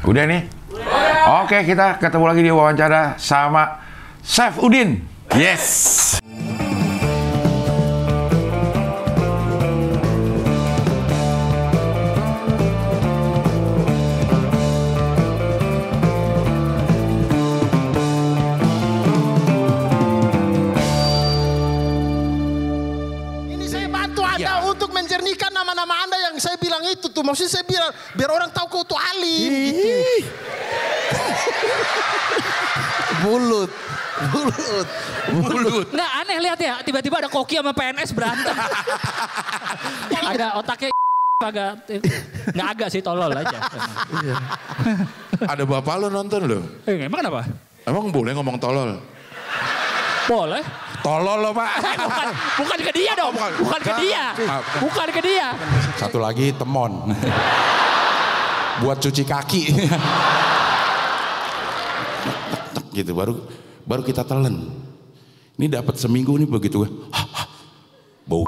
Udah nih? Udah. Oke, kita ketemu lagi di wawancara sama Chef Udin. Yes. Menjernihkan nama-nama Anda yang saya bilang itu tuh. Maksudnya saya bilang biar orang tahu kau tuh alim gitu. Bulut. Nggak aneh lihat ya, tiba-tiba ada Koki sama PNS berantem. Ada otaknya agak, nggak agak sih, tolol aja. Ada bapak lo nonton lo. Emang kenapa? Emang boleh ngomong tolol? Boleh. Tolol lo pak. Bukan ke dia dong. Bukan ke dia. Bukan ke dia. Satu lagi temon. Buat cuci kaki. Gitu baru kita telan. Ini dapat seminggu nih begitu. Bau.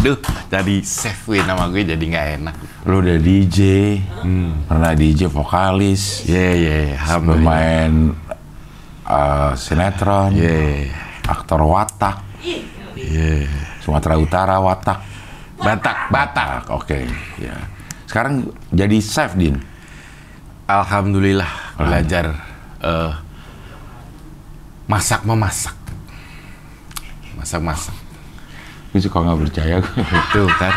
Aduh, jadi chef nama gue jadi nggak enak. Lu udah DJ, pernah DJ vokalis, pemain sinetron, aktor watak, Sumatera Utara watak, Batak, oke. Ya. Sekarang jadi chef, Din. Alhamdulillah belajar masak-memasak. Gue suka nggak percaya Tuh kan,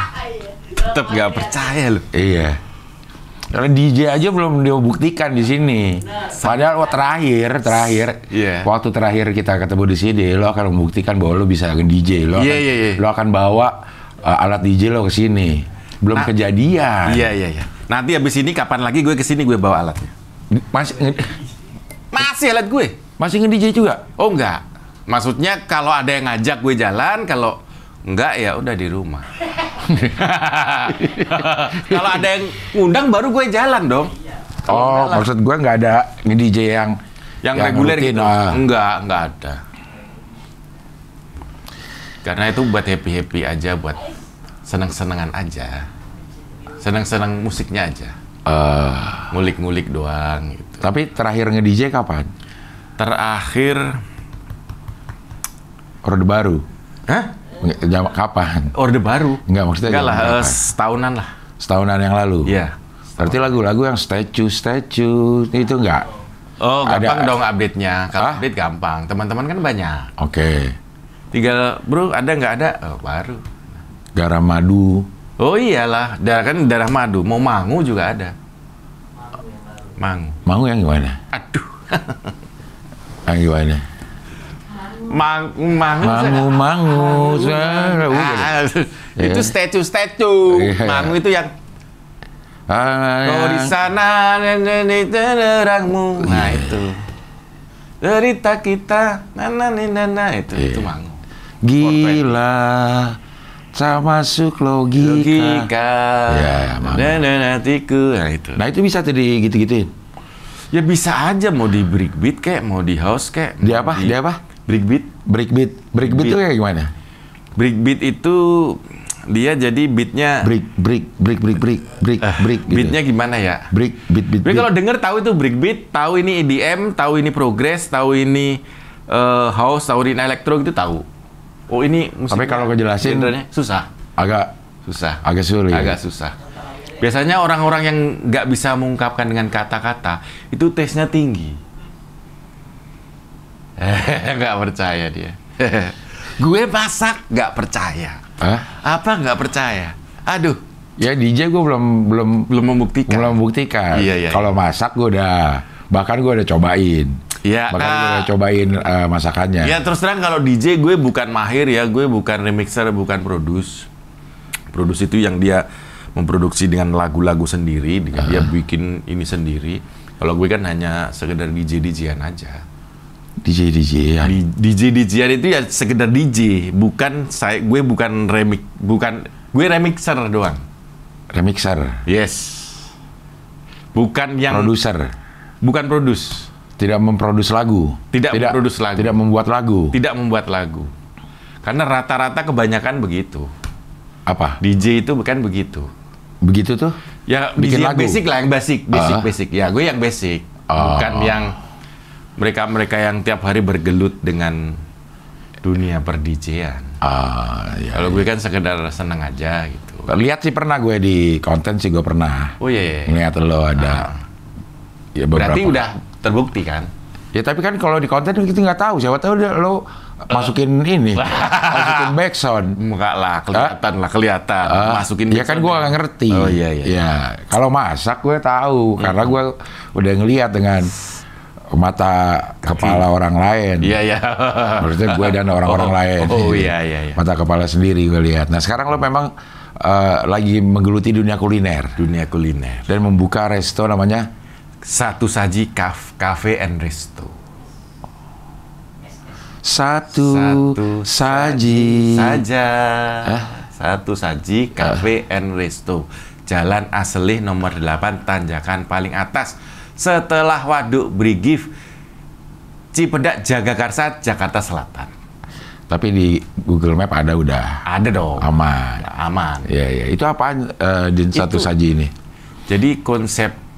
tetap nggak percaya lu. Iya. Karena DJ aja belum dia buktikan di sini. Padahal terakhir, waktu terakhir kita ketemu di sini, lo akan membuktikan bahwa lo bisa nge-DJ. Lo akan bawa alat DJ lo ke sini. Belum kejadian. Iya. Nanti abis ini kapan lagi gue kesini gue bawa alatnya. Masih alat gue. Masih nge-DJ juga? Oh enggak. Maksudnya kalau ada yang ngajak gue jalan, kalau enggak ya udah di rumah. Kalau ada yang ngundang baru gue jalan dong. Oh, maksud gue nggak ada nge-DJ yang reguler rutin, gitu. Enggak ada. Karena itu buat happy aja, buat senang-senangan aja. Senang-senang musiknya aja. Ngulik-ngulik doang gitu. Tapi terakhir nge-DJ kapan? Terakhir Orde Baru. Hah? Kapan? Orde Baru? Enggak, maksudnya enggak lah, setahunan lah. Setahunan yang lalu? Iya. Berarti lagu-lagu yang statue itu enggak? Oh, gampang dong update-nya. Kalau update gampang, teman-teman kan banyak. Oke. Tinggal, bro, ada nggak ada? Oh, baru. Garam madu. Oh iyalah, darah madu. Mau mangu juga ada. Mangu. Mangu yang gimana? Aduh. Yang gimana? Mangu. Itu statue. Mangu itu yang di sana terangmu. Nah itu derita kita itu mangu. Gila sama masuk logika. Ya, hatiku. Nah itu. Nah itu bisa tuh gitu-gituin. Ya bisa aja, mau di breakbeat kayak, mau di house kayak. Di apa? Breakbeat itu kayak gimana? Breakbeat itu dia jadi beatnya break. Beatnya gimana ya? Beat. Tapi kalau denger tahu itu breakbeat, tahu ini EDM, tahu ini progress, tahu ini house, tahu ini elektro gitu tahu. Oh ini musik. Tapi kalau kejelasin susah. Agak sulit. Agak susah. Biasanya orang-orang yang nggak bisa mengungkapkan dengan kata-kata itu tesnya tinggi. Nggak percaya dia. Gue masak nggak percaya. Apa nggak percaya? Aduh. Ya DJ gue belum membuktikan. Iya. Kalau masak gue bahkan gue udah cobain. Iya. Bahkan gue udah cobain masakannya. Ya terus terang kalau DJ gue bukan mahir ya, gue bukan remixer, bukan produce. Produce itu yang dia memproduksi dengan lagu-lagu sendiri, dengan dia bikin ini sendiri. Kalau gue kan hanya sekedar DJ-DJ-an aja. DJ-DJ-an? DJ-DJ-an itu ya sekedar DJ, gue bukan gue remixer doang. Remixer? Yes. Bukan yang produser. Bukan produs. Tidak memproduksi lagu. Tidak memproduksi lagu. Tidak membuat lagu. Tidak membuat lagu. Karena rata-rata kebanyakan begitu. Apa? DJ itu bukan begitu. Begitu tuh? Ya bikin yang lagu. basic lah, yang basic. Ya gue yang basic. Bukan yang mereka yang tiap hari bergelut dengan dunia per-DJ-an. Kalau gue kan sekedar seneng aja gitu. Lihat sih pernah gue di konten sih gue pernah. Oh iya. Ngeliat lo ada. Ya, berarti udah terbukti kan? Ya tapi kan kalau di konten kita nggak tahu. Siapa tahu lo masukin ini, masukin backsound. Enggak lah, kelihatan. Masukin. Ya kan gue nggak ngerti. Oh iya. Ya kalau masak gue tahu karena gue udah ngeliat dengan mata kepala orang lain. Iya. Maksudnya gue dan orang-orang lain. Oh iya. Mata kepala sendiri gue lihat. Nah sekarang lo memang lagi menggeluti dunia kuliner. Dan membuka resto namanya Satu Saji Cafe and Resto. Satu saji saja. Satu Saji Cafe and Resto. Jalan Aselih nomor 8 tanjakan paling atas setelah Waduk Brigif, Cipedak, Jagakarsa, Jakarta Selatan. Tapi di Google Map ada udah. Ada dong. Aman. Iya. Itu apaan di Satu Saji ini? Jadi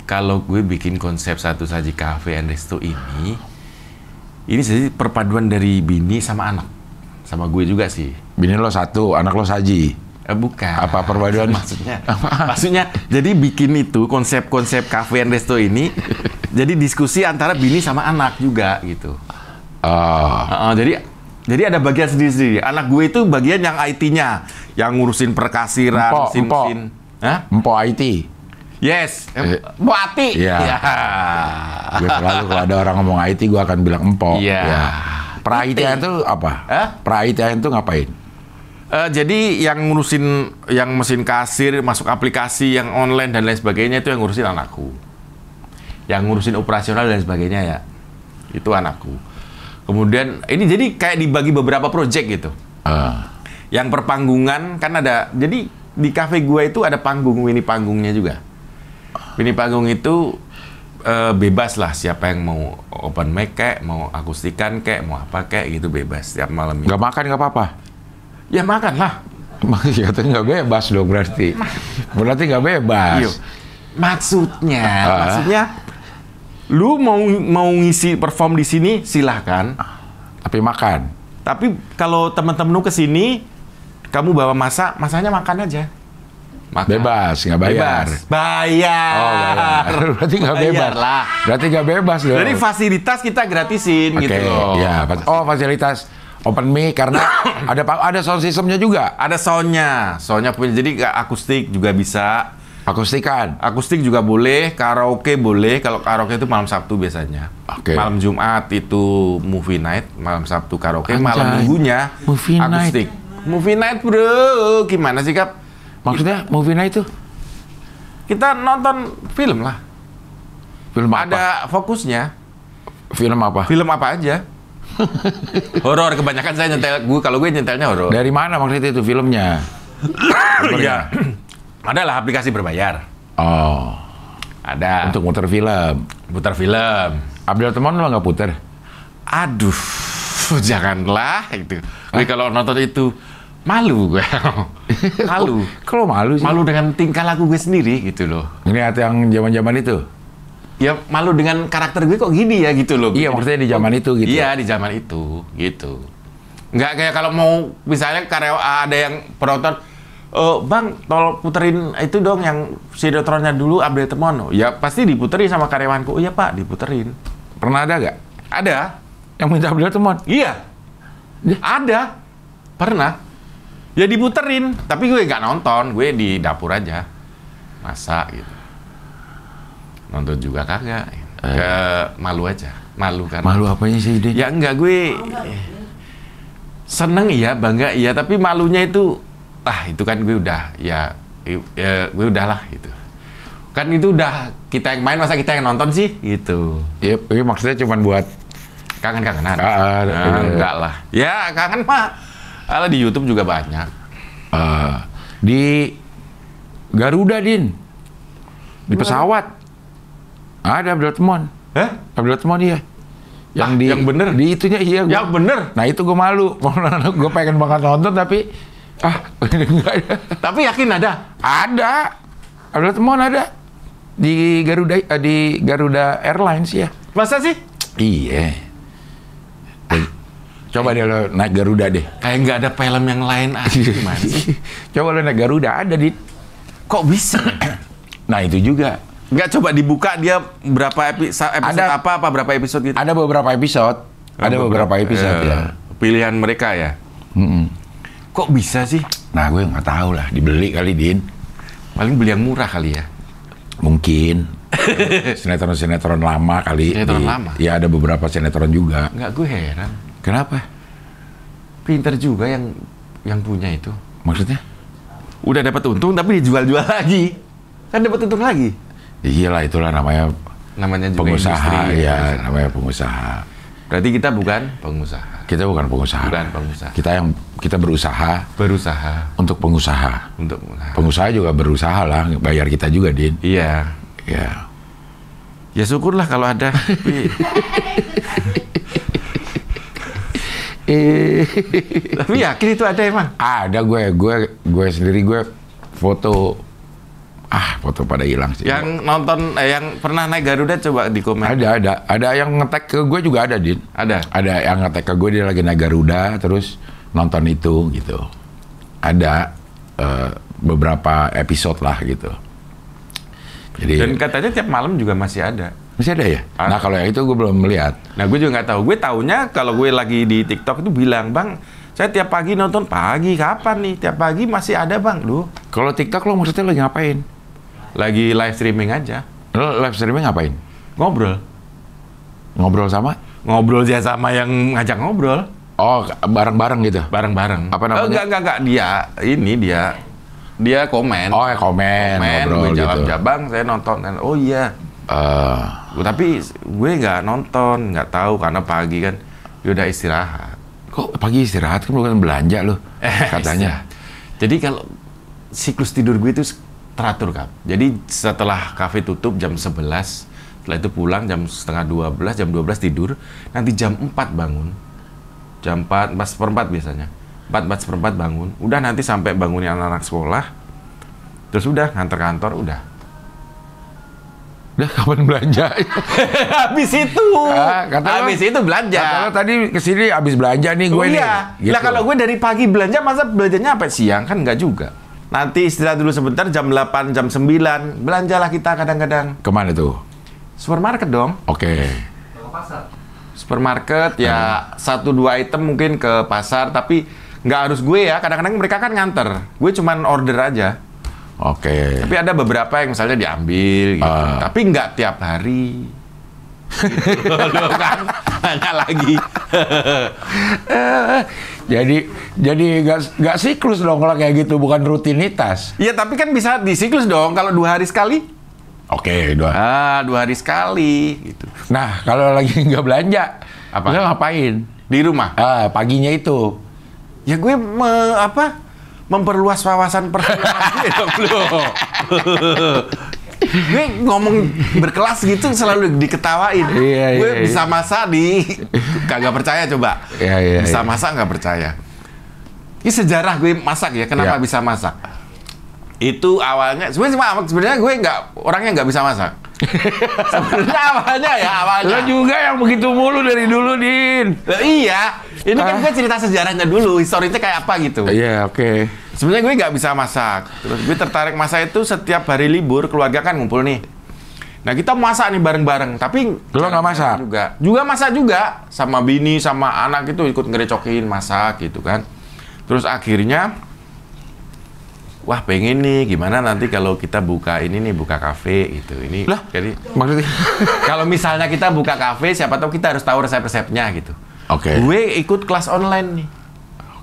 kalau gue bikin konsep Satu Saji Cafe and Resto ini jadi perpaduan dari bini sama anak. Sama gue juga sih. Bini lo satu, anak lo saji. Bukan. Apa perpaduan? Maksudnya jadi bikin itu konsep Cafe and Resto ini jadi diskusi antara bini sama anak juga gitu. Jadi ada bagian sendiri-sendiri. Anak gue itu bagian yang IT-nya, yang ngurusin perkasiran, mesin. Empo IT. Yes, Empo IT. Iya. Gue selalu kalau ada orang ngomong IT, gue akan bilang empo. Iya. Ya. Pra-IT-an itu apa? Pra-IT-an itu ngapain? Jadi yang ngurusin yang mesin kasir, masuk aplikasi yang online dan lain sebagainya itu yang ngurusin anakku. Yang ngurusin operasional dan sebagainya ya, itu anakku. Kemudian ini jadi kayak dibagi beberapa project gitu. Yang perpanggungan kan ada. Jadi di cafe gua itu ada mini panggungnya juga. Mini panggung itu bebas lah, siapa yang mau open mic kayak, mau akustikan kayak, mau apa kayak gitu bebas setiap malam. Nggak makan nggak apa-apa? Ya makan lah. Katanya nggak bebas dong berarti. Berarti nggak bebas. Iyo. Maksudnya, lu mau ngisi perform di sini silahkan. Tapi makan. Tapi kalau teman-teman lu kesini, kamu bawa masanya makan aja. Makan. Bebas, nggak bayar. Bayar. Oh, bayar. Berarti nggak bebas. Lah. Berarti nggak bebas dong. Jadi fasilitas kita gratisin gitu loh. Ya. Fasilitas open mic karena ada sound systemnya juga. Ada soundnya punya. Jadi akustik juga bisa. Akustik juga boleh, karaoke boleh. Kalau karaoke itu malam Sabtu biasanya. Malam Jumat itu movie night, malam Sabtu karaoke, malam Minggunya akustik. Movie night bro, gimana sih Kap? Maksudnya movie night itu? Kita nonton film lah. Film apa? Ada fokusnya. Film apa? Film apa aja. Horor kebanyakan saya nyetel. Kalau gue nyetelnya horor. Dari mana maksudnya itu filmnya? Iya. Ada lah aplikasi berbayar. Oh. Ada. Untuk muter film. Abdel Temon lo nggak puter? Aduh, janganlah itu. Gue kalau nonton itu malu gue. Malu. Kalau malu sih? Malu dengan tingkah laku gue sendiri gitu loh. Ngeliat yang zaman-zaman itu? Ya malu dengan karakter gue kok gini ya gitu loh. Iya maksudnya di zaman itu gitu? Iya di zaman itu gitu. Nggak kayak kalau mau misalnya ada yang penonton, Bang tolong puterin itu dong yang sinetronnya dulu Abdel Temon. Ya pasti diputerin sama karyawanku. Oh iya Pak diputerin. Pernah ada nggak? Ada. Yang minta Abdel Temon? Iya. Ada. Pernah. Ya diputerin, tapi gue nggak nonton, gue di dapur aja masak gitu. Nonton juga kagak, malu aja, malu kan. Malu apanya sih dia? Ya enggak, gue seneng iya, bangga iya, tapi malunya itu, itu kan gue udah, gue udahlah gitu. Kan itu udah kita yang main, masa kita yang nonton sih gitu. Iya, maksudnya cuma buat kangen-kangenan. Enggak lah. Ya kangen mah. Kalau di YouTube juga banyak. Di Garuda, Din. Di pesawat. Ada Abdul Temon. Hah? Abdul Temon iya. Yang bener? Di itunya iya. Yang bener? Nah itu gue malu. Gue pengen banget nonton tapi... enggak ada. Tapi yakin ada? Ada. Abdul Temon ada. Di Garuda Airlines ya. Masa sih? Iya. Coba deh lo naik Garuda deh. Kayak nggak ada film yang lain aja gimana sih? Coba lo naik Garuda, ada di... Kok bisa? Nah itu juga. Nggak coba dibuka dia berapa episode apa berapa episode gitu? Ada beberapa episode. Beberapa episode ya. Pilihan mereka ya? Kok bisa sih? Nah gue nggak tahu lah, dibeli kali Din. Paling beli yang murah kali ya? Mungkin. Sinetron-sinetron lama kali. Sinetron lama? Ya ada beberapa sinetron juga. Nggak, gue heran. Kenapa? Pinter juga yang punya itu. Maksudnya? Udah dapat untung tapi dijual-jual lagi. Kan dapat untung lagi. Iyalah itulah namanya juga pengusaha industri, ya, namanya pengusaha. Berarti kita bukan pengusaha. Kita bukan pengusaha. Bukan pengusaha. Kita berusaha untuk pengusaha. Pengusaha juga berusaha lah, bayar kita juga, Din. Iya. Ya. Ya syukurlah kalau ada. Tapi yakin itu ada emang? Ada gue sendiri foto pada hilang sih. Yang nonton, yang pernah naik Garuda coba di komen. Ada yang nge-tag ke gue juga ada, Din. Ada yang nge-tag ke gue dia lagi naik Garuda terus nonton itu gitu. Ada beberapa episode lah gitu. Jadi, dan katanya tiap malam juga masih ada. Masih ada ya? Nah kalau yang itu gue belum melihat. Nah gue juga nggak tahu. Gue taunya kalau gue lagi di TikTok itu bilang, Bang, saya tiap pagi nonton. Pagi kapan nih? Tiap pagi masih ada, Bang. Kalau TikTok lo maksudnya lagi ngapain? Lagi live streaming aja. Lo live streaming ngapain? Ngobrol. Ngobrol sama? Ngobrol ya sama yang ngajak ngobrol. Oh, bareng-bareng gitu? Bareng-bareng. Apa namanya? Enggak. Dia komen. Oh, ya komen ngobrol gue jawab, gitu. Bang, saya nonton kan. Oh iya. Tapi gue nggak nonton, nggak tahu karena pagi kan. Ya udah istirahat. Kok pagi istirahat kan bukan belanja lo? Katanya. Jadi kalau siklus tidur gue itu teratur, Kak. Jadi setelah kafe tutup jam 11, setelah itu pulang jam setengah 12, jam 12 tidur, nanti jam 4 bangun. Jam 4, 4:04 biasanya. 4:04 bangun. Udah nanti sampai bangunin anak-anak sekolah. Terus udah nganter kantor, udah. Udah kapan belanja? Habis itu. Habis itu belanja. Kalau tadi kesini habis belanja nih gue nih. Gitu. Lah kalau gue dari pagi belanja, masa belanjanya sampai siang? Kan enggak juga. Nanti istirahat dulu sebentar, jam 8, jam 9. Belanjalah kita kadang-kadang. Kemana tuh? Supermarket dong. Oke. Supermarket ya 1-2 item mungkin ke pasar, tapi nggak harus gue ya. Kadang-kadang mereka kan nganter. Gue cuman order aja. Oke. Tapi ada beberapa yang misalnya diambil gitu. Tapi nggak tiap hari. Gitu kan? Nanya lagi. jadi nggak siklus dong kalau kayak gitu, bukan rutinitas. Iya, tapi kan bisa disiklus dong kalau 2 hari sekali. Oke, 2 hari sekali gitu. Nah, kalau lagi nggak belanja, apa? Lo ngapain? Di rumah? Paginya itu. Ya gue memperluas wawasan perfilman gue dong, Gue ngomong berkelas gitu selalu diketawain. Gue bisa masak kagak percaya coba. Bisa masak nggak percaya. Ini sejarah gue masak ya. Kenapa bisa masak? Itu awalnya sebenarnya gue orangnya nggak bisa masak. Sebenarnya awalnya. Lo juga yang begitu mulu dari dulu, Din. Iya. Ini kan gue cerita sejarahnya dulu, historinya kayak apa gitu. Iya, oke. Sebenarnya gue nggak bisa masak. Terus gue tertarik masak itu setiap hari libur, keluarga kan ngumpul nih. Nah kita masak nih bareng-bareng, tapi lo nggak masak? Juga masak juga, sama bini, sama anak itu ikut ngerecokin masak gitu kan. Terus akhirnya, wah pengen nih gimana nanti kalau kita buka kafe gitu. Ini lah, jadi maksudnya kalau misalnya kita buka kafe, siapa tahu kita harus tahu resep-resepnya gitu. Oke. Gue ikut kelas online nih.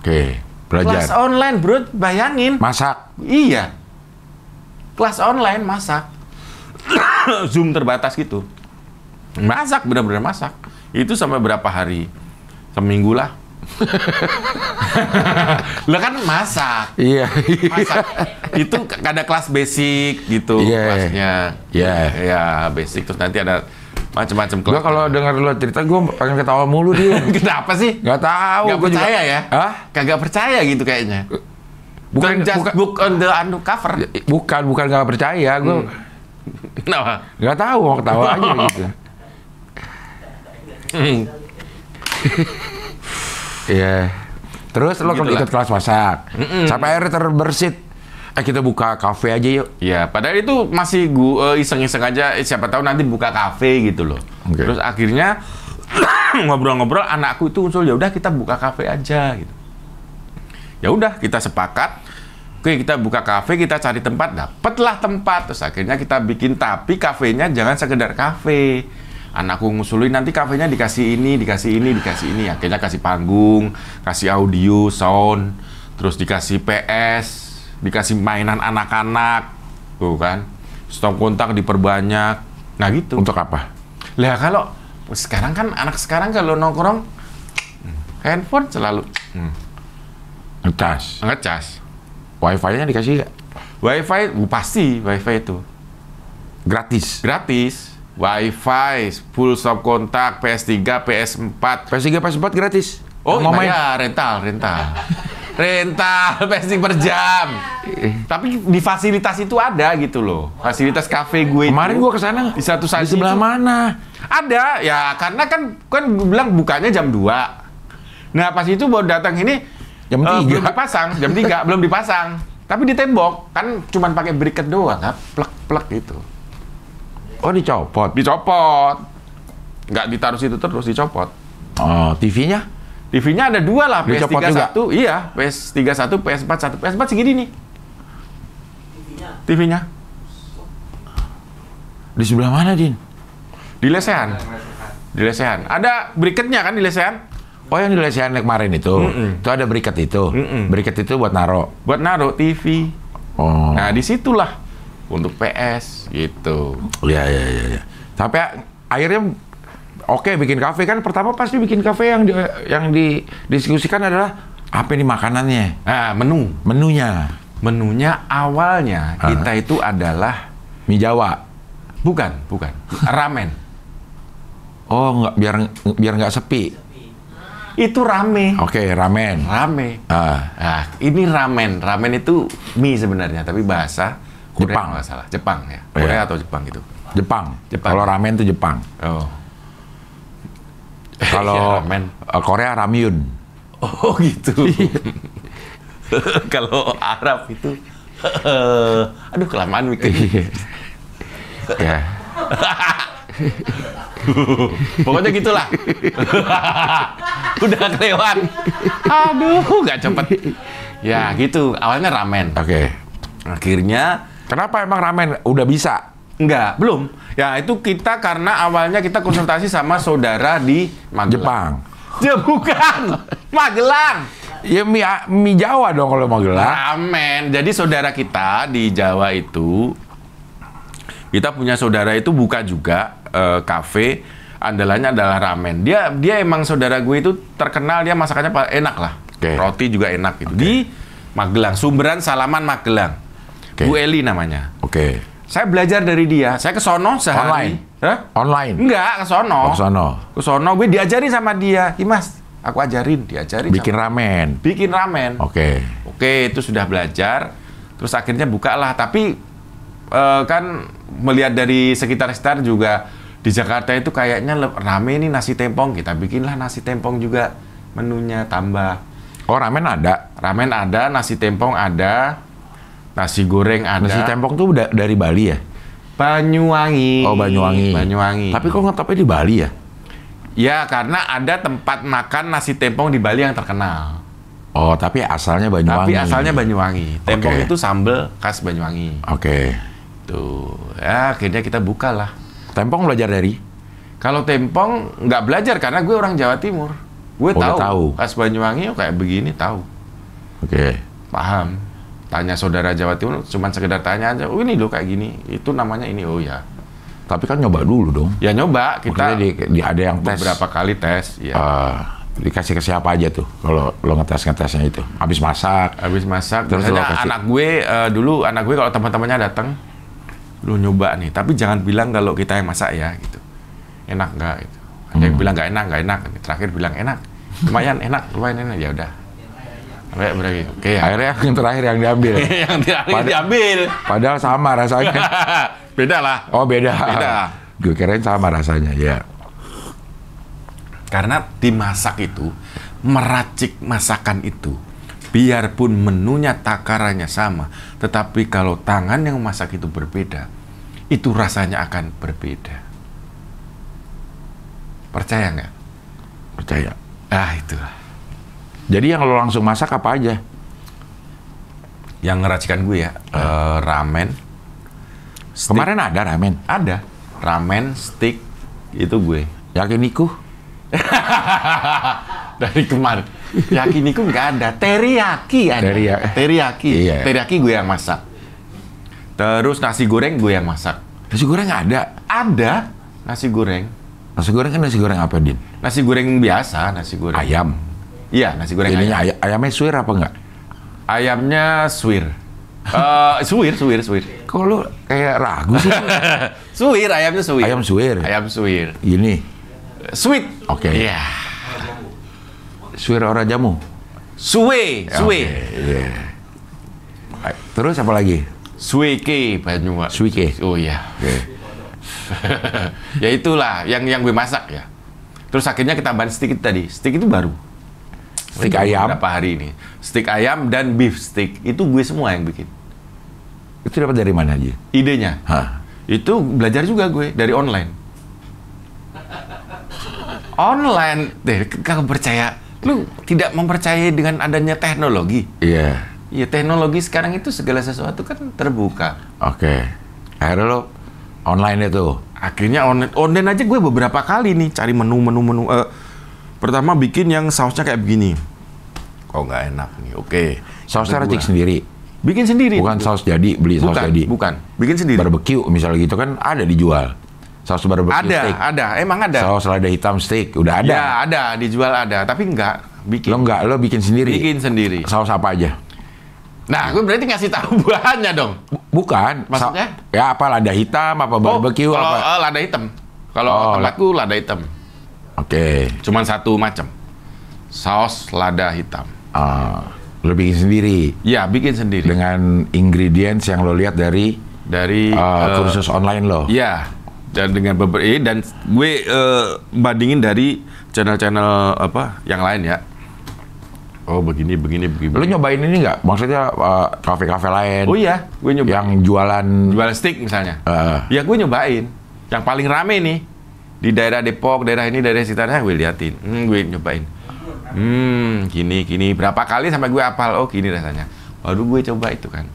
Oke. Belajar. Kelas online, bro, bayangin. Masak. Iya. Kelas online masak. Zoom terbatas gitu. Masak, benar-benar masak. Itu sampai berapa hari? Seminggu lah. Lah kan masak. Iya. Masak. Itu ada kelas basic gitu kelasnya. Iya. Ya, basic terus nanti ada macam-macam kelas. Gua kalau dengar lo cerita gua pengen ketawa mulu dia. Kenapa sih? Gak tahu. Gak percaya ya? Hah? Kagak percaya gitu kayaknya. Bukan book on the cover. Bukan gak percaya. Gua Kenapa? gak tahu, mau ketawa aja gitu. Iya. Terus lo Gitu ikut kelas masak. Sampai akhirnya terbersit. Kita buka kafe aja yuk. Ya, padahal itu masih gua iseng-iseng aja. Siapa tahu nanti buka kafe gitu loh. Okay. Terus akhirnya ngobrol-ngobrol, anakku itu usul, ya udah kita buka kafe aja gitu. Ya udah, kita sepakat. Oke, kita buka kafe, kita cari tempat, dapatlah tempat. Terus akhirnya kita bikin, tapi kafenya jangan sekedar kafe. Anakku ngusulin nanti kafenya dikasih ini, dikasih ini, dikasih ini. Akhirnya kasih panggung, kasih audio, sound, terus dikasih PS, dikasih mainan anak-anak, tuh kan. Stop kontak diperbanyak. Nah gitu. Untuk apa? Lah kalau sekarang kan anak sekarang kalau nongkrong handphone selalu ngecas. Wifi-nya dikasih gak? Wifi pasti, wifi itu Gratis. Wifi, full stop kontak, PS3, PS4. PS3, PS4 gratis. Oh mau main? iya, rental. PS3 per jam. Tapi di fasilitas itu ada gitu loh. Fasilitas kafe gue Kemarin itu. gua kesana. Di satu saat di sebelah itu, mana? ada, ya karena kan gue bilang bukanya jam 2. Nah pas itu baru datang ini Jam 3. belum dipasang, jam 3 belum dipasang. Tapi di tembok kan cuman pakai briket doang kan, plek gitu. Oh, dicopot. Dicopot. Nggak ditaruh situ terus, dicopot. Oh, TV-nya? TV-nya ada 2 lah, Dicopot PS3 1, iya, PS3 1, PS4 1. PS4 segini nih. TV-nya. Di sebelah mana, Din? Di lesehan. Ada briketnya kan di lesehan? Oh, yang di lesehan kemarin itu. Itu ada briket itu. Briket itu buat naro. Buat naruh TV. Oh. Nah, disitulah untuk PS gitu. Iya. Sampai akhirnya oke, bikin kafe kan. Pertama pasti bikin kafe yang didiskusikan adalah apa nih makanannya. Nah, menunya awalnya kita itu adalah mie Jawa. bukan ramen. Oh, nggak, biar nggak sepi. Itu rame. Oke, ramen. Nah, ini ramen. Ramen itu mie sebenarnya, tapi bahasa Korea Jepang. nggak salah. Jepang ya. Korea atau Jepang gitu. Jepang. Jepang. Kalau ramen itu Jepang. Oh. Kalau Ya, ramen. Korea ramyun. Oh gitu. Kalau Arab itu, aduh kelamaan mikir. Ya. Pokoknya gitulah. Udah kelewat. Aduh, nggak cepet. Ya gitu. Awalnya ramen. Oke. Akhirnya Kenapa emang ramen udah bisa? enggak, belum. Ya itu kita karena awalnya kita konsultasi sama saudara di Magelang. Jepang. Ya bukan, Magelang. Ya mie Jawa dong kalau Magelang. Ramen. Jadi saudara kita di Jawa itu, kita punya saudara itu buka juga kafe, andalannya adalah ramen. Dia emang saudara gue itu terkenal, dia masakannya enak lah. Okay. Roti juga enak gitu. Okay. Di Magelang, Sumberan Salaman Magelang. Okay. Bu Eli namanya. Oke. Saya belajar dari dia. Saya ke sono sehari. Online? Hah? Online? Enggak, ke sono. Oh, ke sono. Ke sono, gue diajarin sama dia. Mas, aku diajarin. Bikin sama- ramen. Bikin ramen. Oke. Oke, itu sudah belajar. Terus akhirnya bukalah. Tapi kan melihat dari sekitar-sekitar juga di Jakarta itu kayaknya rame nih nasi tempong. Kita bikinlah nasi tempong juga menunya tambah. Oh, ramen ada. Ramen ada, nasi tempong ada, nasi goreng ada. Nasi tempong tuh dari Bali ya? Banyuwangi. Oh, Banyuwangi. Banyuwangi. Tapi kok ngetopnya di Bali ya? Ya, karena ada tempat makan nasi tempong di Bali yang terkenal. Oh, tapi asalnya Banyuwangi. Tapi asalnya Banyuwangi. Tempong Oke. itu sambal khas Banyuwangi. Oke. Tuh, ya akhirnya kita buka lah. Tempong belajar dari? Kalau tempong nggak belajar karena gue orang Jawa Timur. Gue Oh, udah tahu. tahu. Khas Banyuwangi kayak begini tahu. Oke. Paham. Tanya saudara Jawa Timur, cuman sekedar tanya aja. Oh ini loh kayak gini. Itu namanya ini. Oh ya. Tapi kan nyoba dulu dong. Ya nyoba kita Maksudnya ada yang tes. beberapa kali tes. Ya. Dikasih ke siapa aja tuh kalau lo ngetesnya itu? Habis masak. Terus anak gue dulu anak gue kalau teman-temannya datang, lu nyoba nih. Tapi jangan bilang kalau kita yang masak ya gitu. Enak nggak gitu. Ada yang bilang nggak enak. Terakhir bilang enak. Lumayan enak. Ya udah. Sampai berarti. Oke, akhirnya yang terakhir yang diambil. Yang terakhir diambil. Padahal sama rasanya. Beda lah. Oh beda. Gue kirain sama rasanya ya. Karena dimasak itu, meracik masakan itu, biarpun menunya takarannya sama, tetapi kalau tangan yang masak itu berbeda, itu rasanya akan berbeda. Percaya nggak? Percaya. Itulah. Jadi yang lo langsung masak apa aja? Yang ngeracikan gue ya, ramen. Steak. Kemarin ada ramen? Ada. Ramen, steak, itu gue. Yakiniku? Dari kemarin yakiniku nggak ada, teriyaki ada. Teriyaki. Iya. Teriyaki gue yang masak. Terus nasi goreng gue yang masak. Nasi goreng ada? Ada nasi goreng. Nasi goreng kan nasi goreng apa, Din? Nasi goreng biasa, nasi goreng ayam. Iya, nasi goreng ayam. Ayamnya suwir apa enggak? Ayamnya suwir. Suwir. Kok lu kayak ragu sih? Suwir, ayamnya suwir. Ayam suwir. Ayam suwir. Ini sweet. Oke. Iya. Suwir ora jamu. Suwe. Iya. Terus apa lagi? Suweke Banyuwangi. Suweke. Oh iya. Okay. Ya itulah yang gue masak ya. Terus akhirnya kita tambahin steak itu tadi. Steak itu baru. Steak ayam. Berapa hari ini? Steak ayam dan beef steak itu gue semua yang bikin. Itu dapat dari mana aja? Idenya? Itu belajar juga gue dari online. Online deh, kalau percaya, lu tidak mempercayai dengan adanya teknologi. Iya. Iya, teknologi sekarang itu segala sesuatu kan terbuka. Oke. Akhirnya lo online itu. Akhirnya online aja gue beberapa kali nih cari menu. Pertama bikin yang sausnya kayak begini. Kok nggak enak nih? Oke. Sausnya racik sendiri. Bikin sendiri. Bukan saus jadi, beli saus jadi. Bukan. Bikin sendiri. Barbecue misalnya gitu kan ada dijual. Saus barbecue steak. Emang ada. Saus lada hitam steak, udah ada. Ya, ada, dijual ada, tapi enggak bikin. Lo bikin sendiri? Bikin sendiri. Saus apa aja? Nah, gue berarti ngasih tahu bahannya dong. Bukan. Maksudnya? Ya apa lada hitam, apa barbecue, apa? Lada hitam. Kalau tempatku lada hitam. Oke. Cuman satu macam. Saus lada hitam. Lo bikin sendiri? Iya, bikin sendiri. Dengan ingredients yang lo lihat dari kursus online lo? Iya. Dan dengan beberapa dan gue bandingin dari channel-channel apa yang lain ya. Oh begini. Lo nyobain ini nggak? Maksudnya kafe-kafe lain? Oh iya, gue nyobain. Yang jualan steak misalnya. Ya gue nyobain. Yang paling rame nih di daerah Depok, daerah sekitarnya gue liatin. Gue nyobain. Gini. Berapa kali sampai gue hafal. Oh gini rasanya. Baru gue coba itu kan.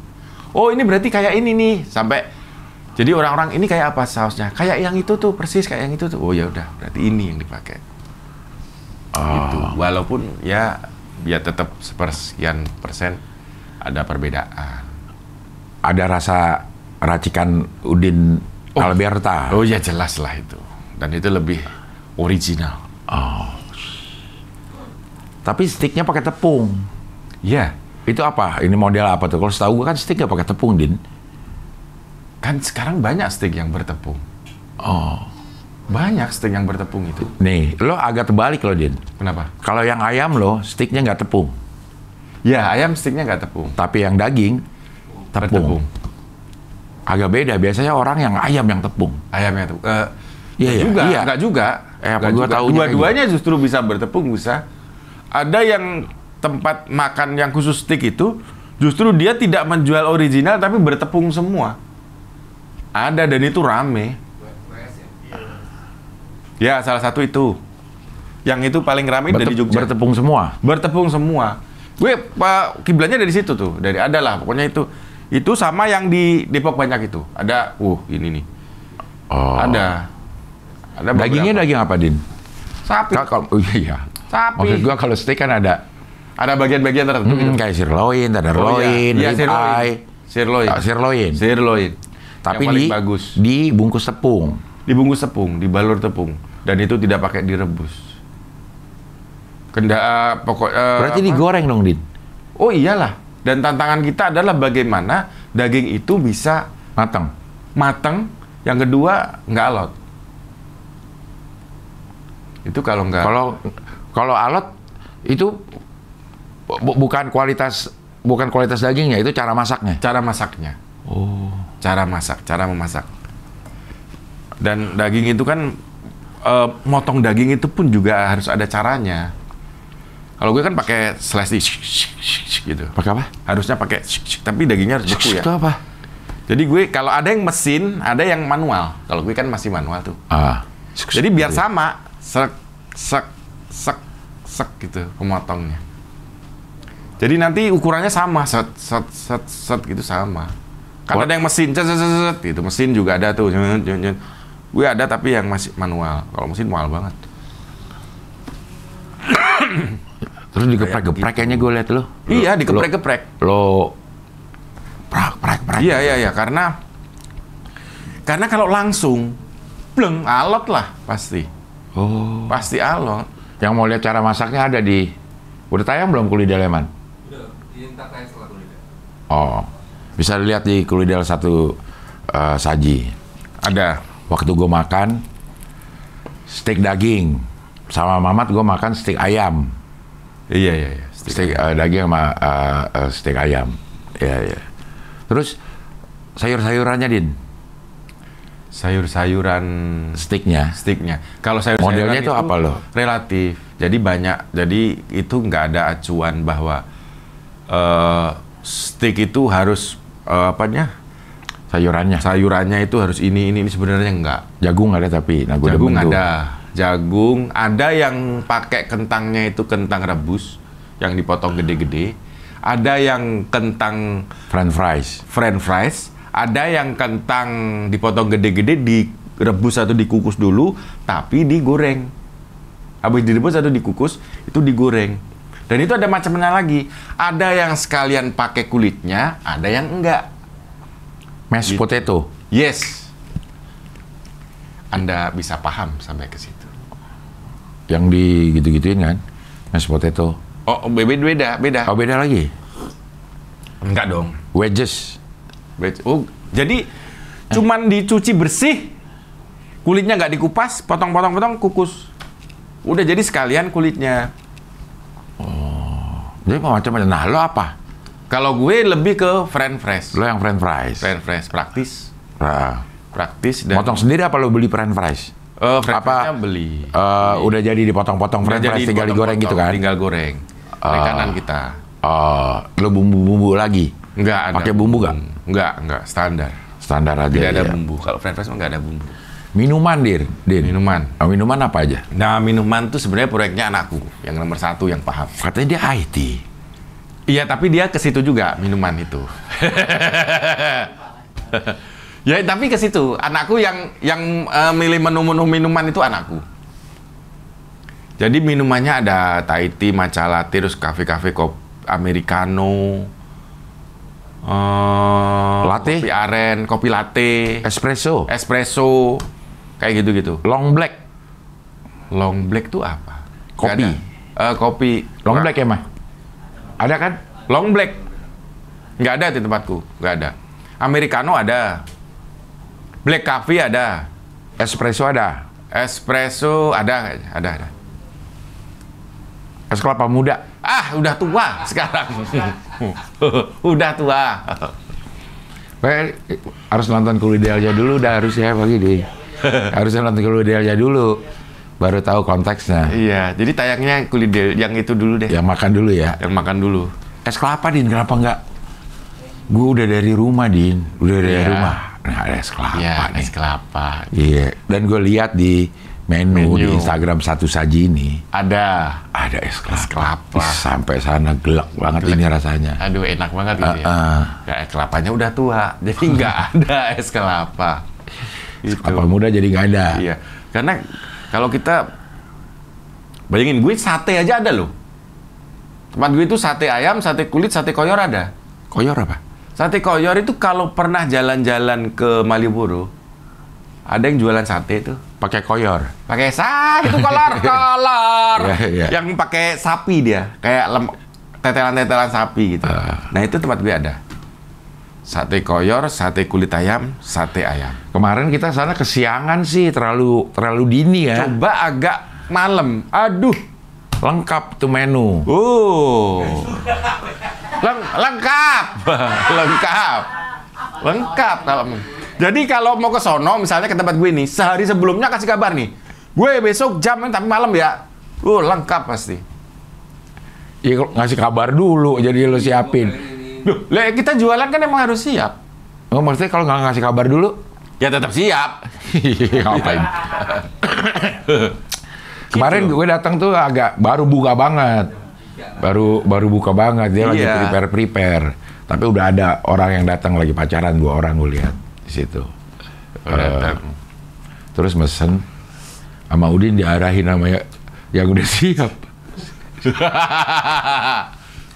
Oh ini berarti kayak ini nih sampai. Jadi orang-orang ini kayak apa sausnya? Kayak yang itu tuh, persis kayak yang itu tuh. Oh ya udah, berarti ini yang dipakai. Gitu. Walaupun ya tetap sepersekian persen ada perbedaan. Ada rasa racikan Udin Alberta. Oh ya jelas lah itu. Dan itu lebih original. Tapi steaknya pakai tepung. Iya. Itu apa? Ini model apa tuh? Kalau setahu gue kan steak nggak pakai tepung, Din. Kan sekarang banyak steak yang bertepung. Banyak steak yang bertepung itu. Nih, lo agak terbalik lo, Din. Kenapa? Kalau yang ayam lo, steaknya nggak tepung. Ya, ayam steaknya nggak tepung. Tapi yang daging, tepung. Agak beda. Biasanya orang yang ayam yang tepung. Ayamnya tepung. Iya. Enggak juga. Dua-duanya justru bisa bertepung, bisa. Ada yang tempat makan yang khusus steak itu, justru dia tidak menjual original, tapi bertepung semua. Ada, dan itu rame. Ya, salah satu itu. Yang itu paling rame dari Jogja. Bertepung semua? Bertepung semua. Gue, kiblatnya dari situ tuh. Ada lah, pokoknya itu. Itu sama yang di Depok banyak itu. Ada, ini nih. Ada dagingnya daging apa, Din? Sapi. Iya. Sapi. Maksud gue kalau steak kan ada bagian-bagian tertentu gitu. Kayak sirloin, tenderloin, sirloin. Tapi bagus. dibungkus tepung. Dibalur tepung. Dan itu tidak pakai direbus. Berarti digoreng dong, Din? Oh iyalah. Dan tantangan kita adalah bagaimana daging itu bisa matang. Yang kedua nggak alot. Itu kalau nggak. Kalau alot itu bukan kualitas dagingnya, itu cara masaknya. Cara masaknya. Oh. Cara memasak. Dan daging itu kan motong daging itu pun juga harus ada caranya. Kalau gue kan pakai slash gitu. Pakai apa? Harusnya pakai tapi dagingnya harus beku ya. Itu apa? Jadi gue kalau ada yang mesin, ada yang manual. Kalau gue kan masih manual tuh. Jadi biar sama, sek gitu pemotongnya. Jadi nanti ukurannya sama, set gitu sama. Kan ada yang mesin, set gitu. Mesin juga ada tuh. Gue ada tapi yang masih manual. Kalau mesin mahal banget. Terus digeprek-geprek kayaknya gue liat lo. Iya, digeprek-geprek. Lo prak. Iya, karena kalau langsung bleng alot lah pasti. Oh. Pasti alot. Yang mau lihat cara masaknya ada di. Udah tayang belum Kulidel Leman? Udah, ntar tayang setelah Kulidel. Oh. Bisa dilihat di Kulidel 1 saji. Ada. Waktu gue makan steak daging sama Mamat, gue makan steak ayam. Iya. Steak daging sama steak ayam. Iya. Terus sayur-sayurannya, Din? Sayur-sayuran Steaknya. Kalau sayur-sayuran modelnya itu apa lo? Relatif. Jadi banyak. Jadi itu nggak ada acuan bahwa steak itu harus Sayurannya itu harus ini sebenarnya enggak. Jagung ada tapi. Nah, jagung ada. Jagung ada yang pakai kentangnya itu kentang rebus yang dipotong gede-gede. Ada yang kentang French fries. Ada yang kentang dipotong gede-gede, direbus atau dikukus dulu, tapi digoreng. Habis direbus atau dikukus, itu digoreng. Dan itu ada macamnya lagi. Ada yang sekalian pakai kulitnya, ada yang enggak. Mashed potato. Yes. Anda bisa paham sampai ke situ. Yang di gitu-gituin kan? Mashed potato. Oh, beda. Oh, beda lagi? Enggak dong. Wedges. Oh, jadi cuman dicuci bersih, kulitnya nggak dikupas, potong-potong, kukus. Udah jadi sekalian kulitnya. Oh, jadi macam-macam. Nah, lo apa? Kalau gue lebih ke French fries. Lo yang French fries? French fries, praktis. Nah. Praktis dan... Motong sendiri apa lo beli French fries? French friesnya beli. Udah jadi dipotong-potong French fries, tinggal digoreng gitu kan? Tinggal goreng. Kanan kita. Lo bumbu-bumbu lagi? Enggak ada. Pakai bumbu nggak? Enggak. Standar aja. Tidak ada bumbu. Kalau French fries nggak ada bumbu. Minuman, Din. Minuman. Minuman apa aja? Nah, minuman tuh sebenarnya proyeknya anakku. Yang nomor 1 yang paham. Katanya dia IT. Iya, tapi dia ke situ juga minuman itu. Ya, tapi ke situ. Anakku yang milih menu-menu minuman itu anakku. Jadi minumannya ada Thai tea, matcha latte, terus kafe-kafe americano, latte, kopi aren, kopi latte, espresso, kayak gitu-gitu. Long black tuh apa? Kopi. Kopi. Long black ya, Mah? Ada kan? Long black. Nggak ada di tempatku. Nggak ada. Americano ada. Black coffee ada. Espresso ada. Ada. Es kelapa muda. Udah tua sekarang. Udah tua. Harus nonton Kulidelnya dulu, harus ya pagi deh. Harusnya nonton Kulidelnya dulu. Baru tahu konteksnya. Iya, jadi tayangnya Kulidel yang itu dulu deh. Yang makan dulu ya. Yang makan dulu. Es kelapa, Din, kenapa enggak? Gue udah dari rumah, Din. Rumah. Nah, ada es kelapa nih. Es kelapa. Iya. Dan gue lihat di menu di Instagram 1 saji ini. Ada es kelapa. Sampai sana gelak banget ini rasanya. Aduh, enak banget gitu ya. Es kelapanya udah tua. Jadi nggak ada es kelapa. Es kelapa muda jadi nggak ada. Iya. Karena kalau kita bayangin, gue sate aja ada loh. Tempat gue itu sate ayam, sate kulit, sate koyor ada. Koyor apa? Sate koyor itu kalau pernah jalan-jalan ke Malioboro, ada yang jualan sate itu. Pakai koyor. Pakai itu kolor. Yang pakai sapi dia, kayak tetelan-tetelan sapi gitu. Nah itu tempat gue ada. Sate koyor, sate kulit ayam, sate ayam. Kemarin kita sana kesiangan sih, terlalu dini ya. Coba agak malam. Aduh, lengkap tuh menu. Lengkap kalau. Jadi kalau mau ke sono, misalnya ke tempat gue nih, sehari sebelumnya kasih kabar nih. Gue besok jam tapi malam ya. Lengkap pasti. Iya, ngasih kabar dulu, jadi lo siapin. Loh, kita jualan kan emang harus siap. Oh, maksudnya kalau nggak ngasih kabar dulu? Ya tetap siap. Ngapain? Kemarin gue datang tuh baru buka banget. Baru buka banget, dia lagi prepare. Tapi udah ada orang yang datang lagi pacaran, 2 orang gue lihat di situ. Terus mesen sama Udin diarahin sama yang udah siap.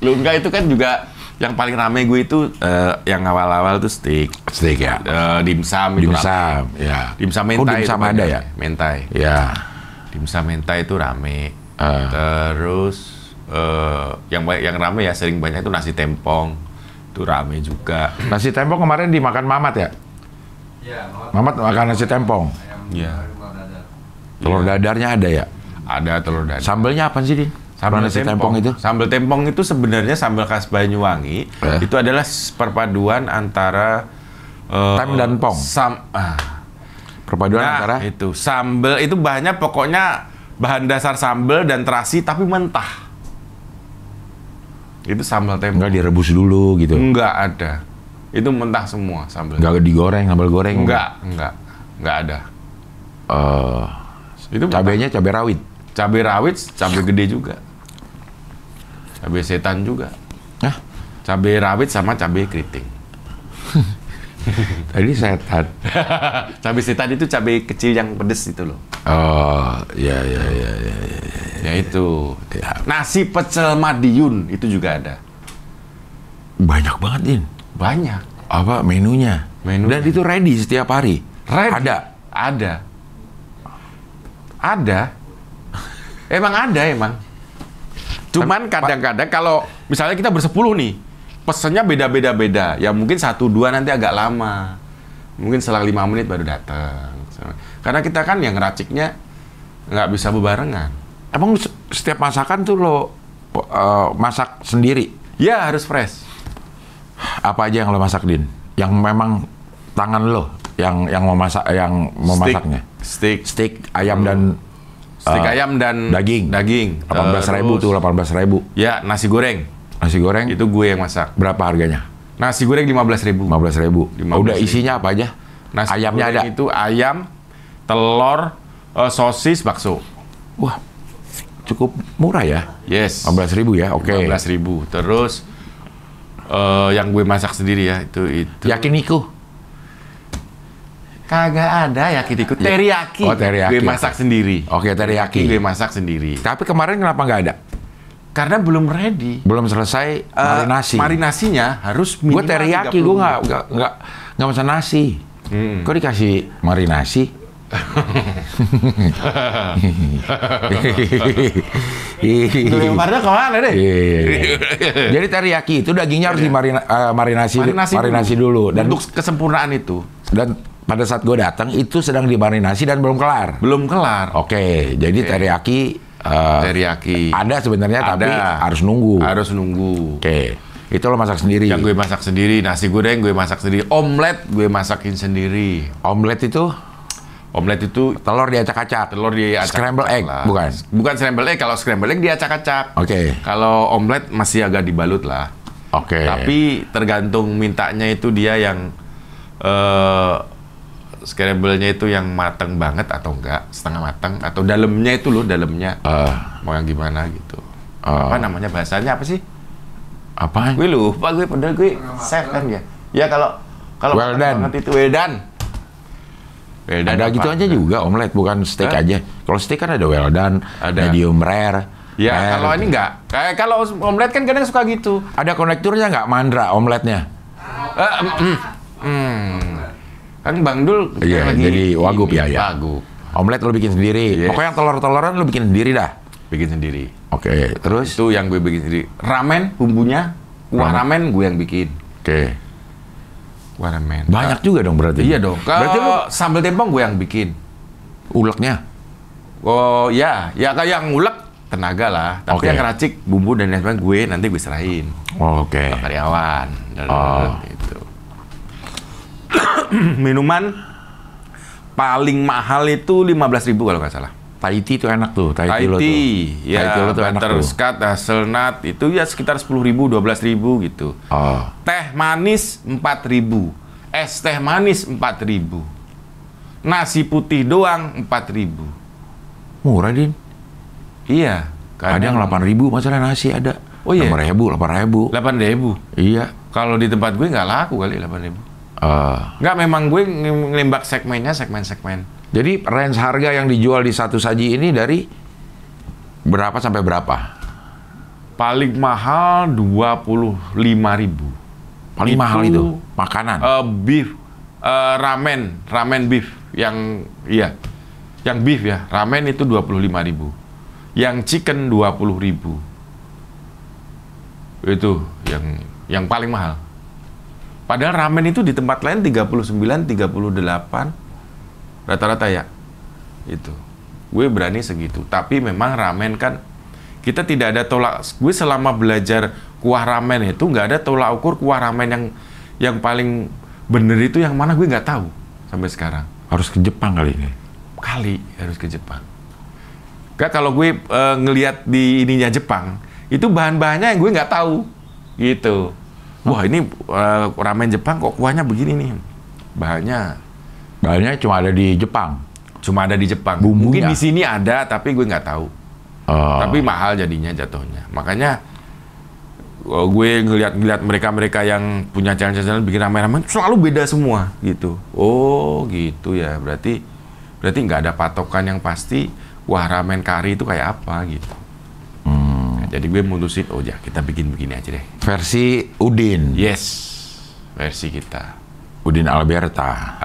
Lu enggak, itu kan juga yang paling rame gue itu yang awal-awal tuh steak ya. Dimsum ya. Dimsum mentai. Dimsum ada ya? Mentai. Ya. Dimsum mentai itu rame. Terus yang rame ya sering banyak itu nasi tempong. Itu rame juga. Nasi tempong kemarin dimakan Mamat ya? Iya, Mamat makan nasi tempong. Iya. Telur dadarnya ada ya? Ada telur dadar. Sambelnya apa sih, Din? Sambal nasi tempong itu? Sambal tempong itu sebenarnya sambal khas Banyuwangi. Itu adalah perpaduan antara tem dan pong. Perpaduan antara itu sambal itu bahannya pokoknya bahan dasar sambal dan terasi tapi mentah. Itu sambal tempong. Enggak direbus dulu gitu? Enggak ada. Itu mentah semua sambal. Enggak digoreng, sambal goreng? Enggak ada. Itu cabenya cabai rawit? Cabai rawit, cabai gede juga. Cabai setan juga. Hah? Cabai rawit sama cabai keriting. Tadi setan. Cabai setan itu cabai kecil yang pedes itu loh. Ya. Ya itu. Ya. Nasi pecel Madiun itu juga ada. Banyak banget, Din. Banyak. Apa menunya? Dan itu ready setiap hari? Ready. Ada. Emang ada. Cuman kadang-kadang kalau misalnya kita bersepuluh nih, pesennya beda-beda. Ya mungkin 1-2 nanti agak lama. Mungkin selang 5 menit baru datang. Karena kita kan yang ngeraciknya nggak bisa bebarengan. Emang setiap masakan tuh lo masak sendiri? Ya harus fresh. Apa aja yang lo masak, Din? Yang memang tangan lo yang memasaknya? Steak ayam dan ayam dan daging. 18.000 tuh, 18.000. Ya, nasi goreng. Nasi goreng itu gue yang masak. Berapa harganya? Nasi goreng 15.000. 15.000. Udah isinya apa aja? Nasi ayamnya goreng ada. Itu ayam, telur, sosis, bakso. Wah, cukup murah ya? Yes. 15.000 ya, oke. 15.000. Terus yang gue masak sendiri ya itu. Yakiniku? Kagak ada yakiniku. Teriyaki. Oh, teriyaki. Gue masak sendiri. Oke, teriyaki. Gue masak sendiri. Tapi kemarin kenapa nggak ada? Karena belum ready. Belum selesai marinasi. Marinasinya harus minimal. Gue teriyaki, gue nggak pesan nasi. Kok dikasih marinasi? Lebarnya kemana deh? Jadi teriyaki itu dagingnya harus dimarinasi dulu. Dan untuk kesempurnaan itu. Dan pada saat gue datang itu sedang dimarinasi dan belum kelar. Oke, jadi teriyaki ada sebenarnya, tapi harus nunggu. Oke. Itu lo masak sendiri? Yang gue masak sendiri. Nasi goreng gue masak sendiri. Omelet gue masakin sendiri. Omelet itu telur diacak-acak. Scramble egg, bukan? Bukan scramble egg. Kalau scramble egg diacak-acak. Oke. Kalau omelet masih agak dibalut lah. Oke. Tapi tergantung mintanya itu dia yang scramble-nya itu yang mateng banget atau enggak, setengah mateng, atau dalamnya itu loh, mau yang gimana gitu. Apa namanya bahasanya apa sih? Apaan? Gue lupa, padahal gue chef kan ya. Ya kalau well done. Itu well done. Ada gitu aja juga omelet, bukan steak aja. Kalau steak kan ada well done, ada medium rare. Ya kalau ini enggak. Kayak kalau omelet kan kadang suka gitu. Ada konekturnya nggak, mandra omeletnya? Kan Bang Dul lagi jadi wagub ya. Wagub. Omelet lo bikin sendiri. Yes. Pokoknya telur-teloran lo bikin sendiri dah. Bikin sendiri. Oke, terus? Itu yang gue bikin sendiri. Ramen, bumbunya, kuah ramen gue yang bikin. Oke. Kuah ramen. Banyak juga dong berarti. Iya dong. Berarti lo sambal tempong gue yang bikin. uleknya? Oh ya kayak yang ulek tenaga lah. Tapi Oke. yang ngeracik bumbu dan lain sebagainya gue nanti gue serahin Oke. ke karyawan. Gitu. Minuman paling mahal itu 15.000 kalau nggak salah. Thai tea itu enak tuh, Thai tea lo tuh. ya, Thai tea lo tuh enak tuh. butterscotch, hazelnut itu ya sekitar 10.000, 12.000 gitu. Oh. Teh manis 4.000, es teh manis 4.000, nasi putih doang 4.000. Murah, Din. Iya. Ada yang 8.000 masalah nasi ada. Oh iya? 8.000. 8.000. Iya. Kalau di tempat gue nggak laku kali 8.000. Ah. Nggak, memang gue ngelembak segmennya, segmen-segmen. Jadi range harga yang dijual di satu saji ini dari berapa sampai berapa? Paling mahal 25.000. Paling mahal itu makanan. Beef, ramen beef yang yang beef ya, ramen itu 25.000. Yang chicken 20.000. Itu yang paling mahal. Padahal ramen itu di tempat lain 39, 38 rata-rata ya. Itu. Gue berani segitu. Tapi memang ramen kan kita tidak ada tolak. Gue selama belajar kuah ramen itu nggak ada tolak ukur kuah ramen yang paling bener itu yang mana gue nggak tahu sampai sekarang. Harus ke Jepang kali ini. Harus ke Jepang. Gak, kalau gue ngelihat di ininya Jepang, itu bahan-bahannya yang gue nggak tahu. Gitu. Wah, ini ramen Jepang kok kuahnya begini nih. Bahannya cuma ada di Jepang. Cuma ada di Jepang. Bumbunya. Mungkin di sini ada, tapi gue nggak tahu. Tapi mahal jadinya jatuhnya. Makanya gue ngeliat mereka yang punya channel bikin ramen-ramen selalu beda semua gitu. Oh gitu ya. Berarti nggak ada patokan yang pasti. Wah, ramen kari itu kayak apa gitu. Nah, jadi gue mutusin, oh ya kita bikin begini aja deh. Versi Udin. Yes, versi kita. Udin Alberta.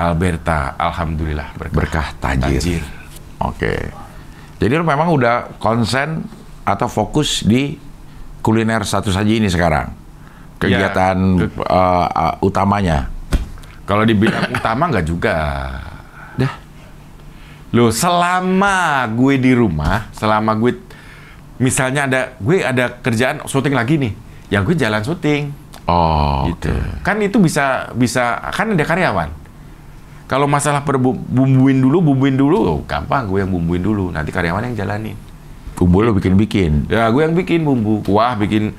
Alhamdulillah Berkah tajir. Oke. Jadi lu memang udah konsen atau fokus di kuliner satu saji ini sekarang? Kegiatan utamanya? Kalau dibilang utama nggak juga. Dah. Loh, selama gue di rumah, selama gue misalnya gue ada kerjaan syuting lagi nih, ya gue jalan syuting. Oh, gitu. Kan itu bisa kan ada karyawan. Kalau masalah bumbuin dulu, oh, gampang gue yang bumbuin dulu, nanti karyawan yang jalanin. Bumbu lo bikin-bikin? Ya, gue yang bikin bumbu, kuah, bikin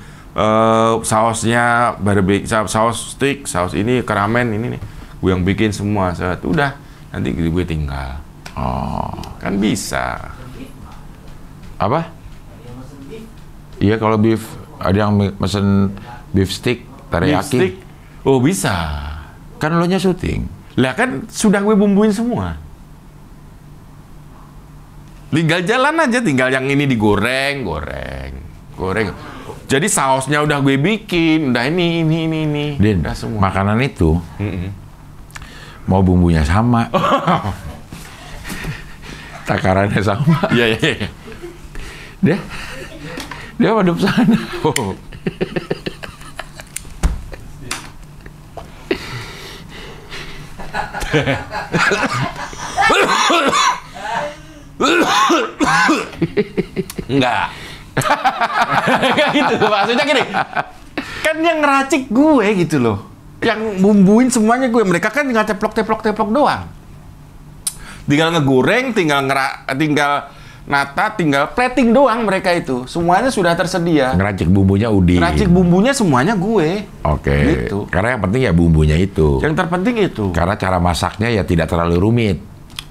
sausnya, barbecue, saus stick, saus ini, keramen ini nih. Gue yang bikin semua, udah, nanti gue tinggal. Oh, kan bisa. Apa? Iya, kalau beef ada yang mesen beef stick, teriyaki. Beef stick. Oh, bisa. Kan lo nya syuting. Lah kan sudah gue bumbuin semua. Tinggal jalan aja, tinggal yang ini digoreng. Jadi sausnya udah gue bikin, udah ini. Din, udah semua. makanan itu mau bumbunya sama. Takarannya sama. Iya. Dia madep sana. Oh. Enggak. Kayak gitu. Maksudnya gini. Kan yang ngeracik gue gitu loh. Yang bumbuin semuanya gue. Mereka kan tinggal teplok doang. Tinggal ngegoreng, tinggal nata, tinggal plating doang mereka itu. Semuanya sudah tersedia. Ngeracik bumbunya Udin. Ngeracik bumbunya semuanya gue. Oke. Gitu. Karena yang penting ya bumbunya itu. Yang terpenting itu. Karena cara masaknya ya tidak terlalu rumit.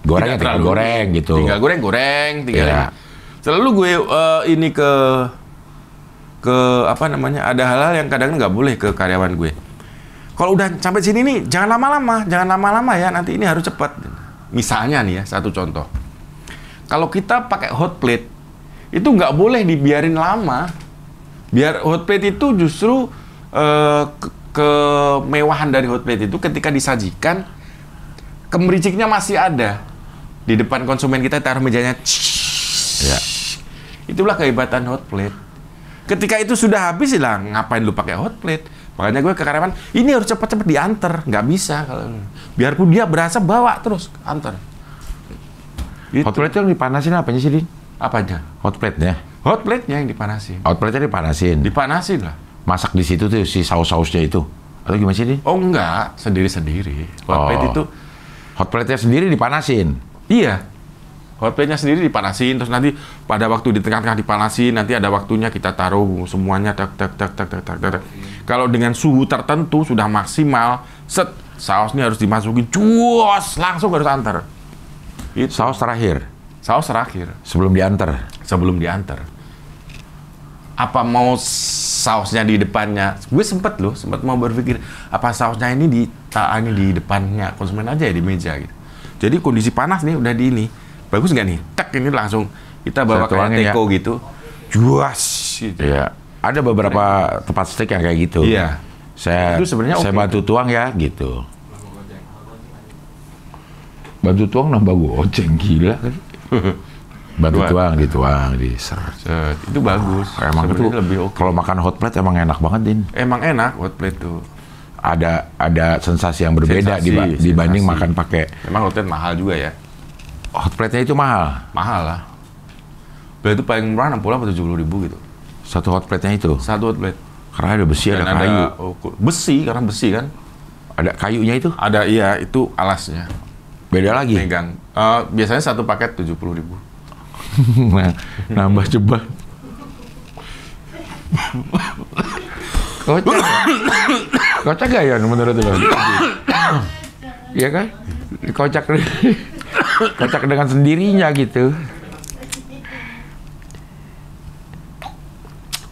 Goreng Tidak tinggal terlalu goreng rumit. gitu. Tinggal goreng, tinggal Ya. ini. Selalu gue ini ke apa namanya? Ada hal-hal yang kadang nggak boleh ke karyawan gue. Kalau udah sampai sini nih, jangan lama-lama ya. Nanti ini harus cepat. Misalnya nih ya, satu contoh. Kalau kita pakai hot plate, itu nggak boleh dibiarin lama. Biar hot plate itu justru kemewahan dari hot plate itu ketika disajikan, kemericiknya masih ada. di depan konsumen kita taruh mejanya. Ya. Itulah kehebatan hot plate. Ketika itu sudah habis lah, ngapain lu pakai hot plate? Makanya gue ke karyawan, ini harus cepat-cepat diantar, nggak bisa kalau biarpun dia berasa bawa terus antar. Gitu. Hot plate itu yang dipanasin apanya sih, Din? Apanya? Hot plate-nya. Hot plate-nya yang dipanasin. Hot plate-nya dipanasin. Dipanasin lah. Masak di situ tuh si saus-sausnya itu. Atau gimana sih, Din? Oh enggak, sendiri-sendiri. Hot plate itu hot plate-nya sendiri dipanasin. iya. Hot plate-nya sendiri dipanasin, terus nanti pada waktu di tengah-tengah dipanasin, nanti ada waktunya kita taruh semuanya tak. Kalau dengan suhu tertentu sudah maksimal, sausnya harus dimasukin, cuos, langsung harus antar. Itu. Saus terakhir. Saus terakhir. Sebelum diantar. Sebelum diantar. Apa mau sausnya di depannya? Gue sempat mau berpikir, apa sausnya ini di depannya konsumen aja ya di meja gitu. Jadi kondisi panas nih udah di ini. Bagus nggak nih? Tek ini langsung kita bawa kayak teko ya. Gitu. Juas gitu. Iya. Ada beberapa tempat steak yang kayak gitu. Iya. Saya bantu tuang ya gitu. Bantu tuang nambah goceng, gila kan. Bantu tuang, dituang, diser. Itu bagus. Emang itu lebih kalau makan hot plate emang enak banget, Din. Emang enak hot plate tuh. Ada sensasi yang berbeda dibanding makan pakai. Memang hot plate mahal juga ya. Hot plate-nya itu mahal. Mahal lah. Beli itu paling murah 60 atau 70.000 gitu. Satu hot plate-nya itu? Satu hot plate. Karena ada besi, ada kayu. Besi, karena besi kan. Ada kayunya itu? Ada, iya. Itu alasnya. Beda lagi? Megang. Biasanya satu paket 70.000. Nah, nambah ceban. Kocak gak ya menurut lo? Iya kan? Kocak dengan sendirinya gitu.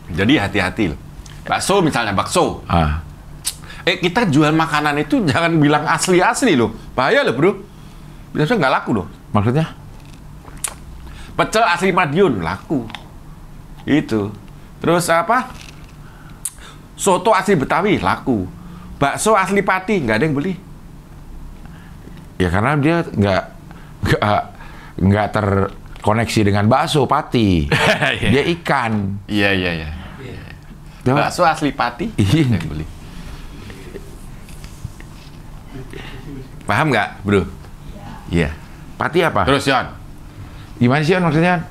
Jadi hati-hati loh. Bakso misalnya, bakso. Kita jual makanan itu jangan bilang asli-asli loh. Bahaya loh bro. Biasanya nggak laku loh. Maksudnya? Pecel asli Madiun, laku. Itu. Terus apa? Soto asli Betawi, laku. Bakso asli Pati, nggak ada yang beli. Ya karena dia nggak terkoneksi dengan bakso Pati. Dia ikan. Iya. Bakso asli Pati, nggak ada yang beli. Paham nggak, bro? Iya. Pati apa? Terus, Yon. Gimana sih, Yon, maksudnya?